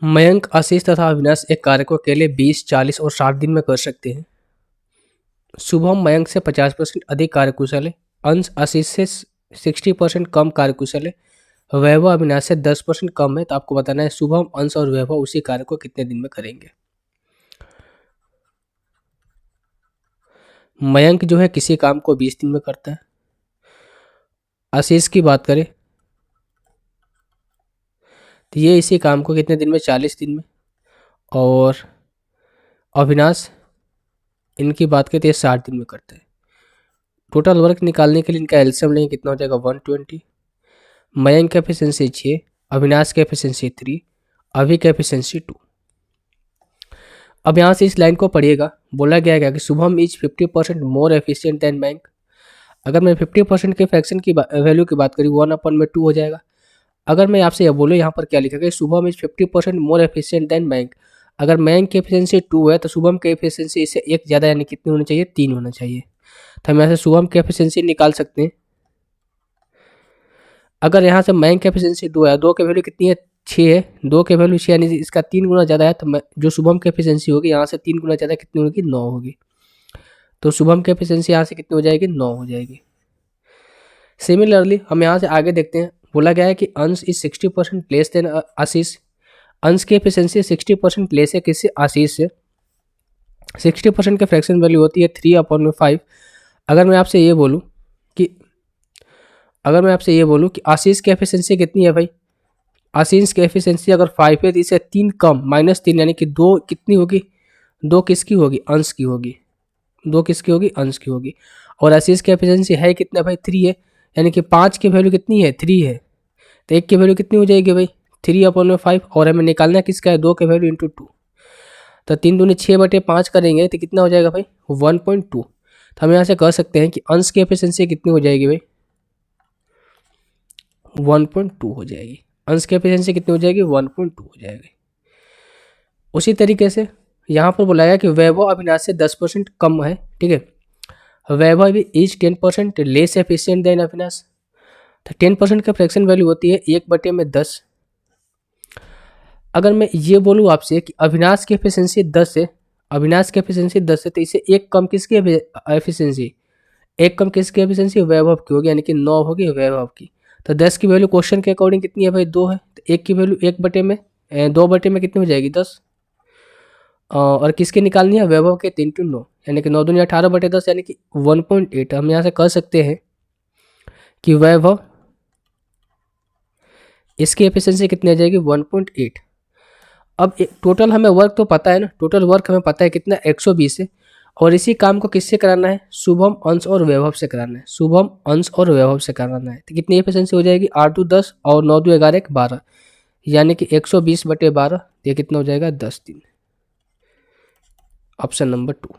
मयंक, आशीष तथा अविनाश एक कार्य को अकेले 20, 40 और 60 दिन में कर सकते हैं। शुभम मयंक से 50% अधिक कार्यकुशल है। अंश आशीष से 60% कम कार्यकुशल है। वैभव अविनाश से 10% कम है। तो आपको बताना है शुभम, अंश और वैभव उसी कार्य को कितने दिन में करेंगे। मयंक जो है किसी काम को 20 दिन में करता है। आशीष की बात करें तो ये इसी काम को कितने दिन में, 40 दिन में। और अविनाश, इनकी बात करें तो ये 60 दिन में करते हैं। टोटल वर्क निकालने के लिए इनका एलसीएम लेंगे, कितना हो जाएगा 120। मयंक की एफिशिएंसी 6, अविनाश की एफिशिएंसी 3, अभि की एफिशिएंसी 2। अब यहाँ से इस लाइन को पढ़िएगा। बोला गया है कि Shubham is 50% more efficient then Mayank. अगर मैं 50% के फ्रैक्शन की वैल्यू की बात करी 1/2 हो जाएगा। अगर मैं आपसे यह बोलूँ यहाँ पर क्या लिखा गया, Shubham is 50% more efficient then Mayank. अगर मयंक की एफिशिएंसी 2 है तो शुभम की एफिशिएंसी इससे 1 ज़्यादा यानी कितनी होनी चाहिए, 3 होना चाहिए। तो हम यहाँ से शुभम की एफिशिएंसी निकाल सकते हैं। अगर यहाँ से मयंक की एफिशिएंसी 2 है, 2 की वैल्यू कितनी है, 6 है। 2 की वैल्यू 6 यानी इसका 3 गुना ज़्यादा है। तो जो शुभम की एफिशिएंसी होगी यहाँ से 3 गुना ज़्यादा कितनी होगी, 9 होगी। तो शुभम की एफिशिएंसी यहाँ से कितनी हो जाएगी, 9 हो जाएगी। सिमिलरली हम यहाँ से आगे देखते हैं। बोला गया है कि अंश इज 60% लेस देन आशीष। अंश की एफिशिएंसी 60% लेस है किससे, आशीष से। 60% का फ्रैक्शन वैल्यू होती है 3/5। अगर मैं आपसे ये बोलूँ कि आशीष की एफिशिएंसी कितनी है भाई, आशीष की एफिशिएंसी अगर 5 है तो इसे 3 कम -3 यानी कि 2 कितनी होगी, 2 किसकी होगी, अंश की होगी। 2 किसकी होगी, अंश की होगी। और आशीष की एफिशिएंसी है कितना भाई, 3 है। यानी कि 5 की वैल्यू कितनी है, 3 है। तो 1 की वैल्यू कितनी हो जाएगी भाई, 3/5। और हमें निकालना किसका है, 2 की वैल्यू इंटू 2। तो 3 दूनी 6/5 करेंगे तो कितना हो जाएगा भाई, 1.2। तो हम यहाँ से कह सकते हैं कि अंश की एफिशिएंसी कितनी हो जाएगी भाई, 1.2 हो जाएगी। अंश की एफिशिएंसी कितनी हो जाएगी, 1.2 हो जाएगी। उसी तरीके से यहाँ पर बोला गया कि वैभव अविनाश से 10% कम है, ठीक है। Vaibhav is 10% less efficient than Avinash. तो 10% का फ्रैक्शन वैल्यू होती है 1/10। अगर मैं ये बोलूँ आपसे कि अविनाश की एफिशिएंसी 10 है, अविनाश की एफिशिएंसी 10 है, तो इसे एक कम किसकी एफिशिएंसी, एक कम किसकी एफिशिएंसी, वैभव की होगी, यानी कि 9 होगी वैभव की। तो 10 की वैल्यू क्वेश्चन के अकॉर्डिंग कितनी है भाई, 2 है। तो 1 की वैल्यू 2/में कितनी हो जाएगी, 10। और किसकी निकालनी है, वैभव के 3×9 यानी कि 9 दूनी 18/10 यानी कि 1.8। हम यहाँ से कह सकते हैं कि वैभव इसकी एफिशिएंसी कितनी आ जाएगी, 1.8। अब टोटल हमें वर्क तो पता है ना, टोटल वर्क हमें पता है कितना, 120 है। और इसी काम को किससे कराना है, शुभम, अंश और वैभव से कराना है। शुभम, अंश और वैभव से कराना है। तो कितनी एफिशिएंसी हो जाएगी, 8×2 10 और 9×2 11 12 यानी कि 120/12। ये कितना हो जाएगा, 10 दिन। Option number 2।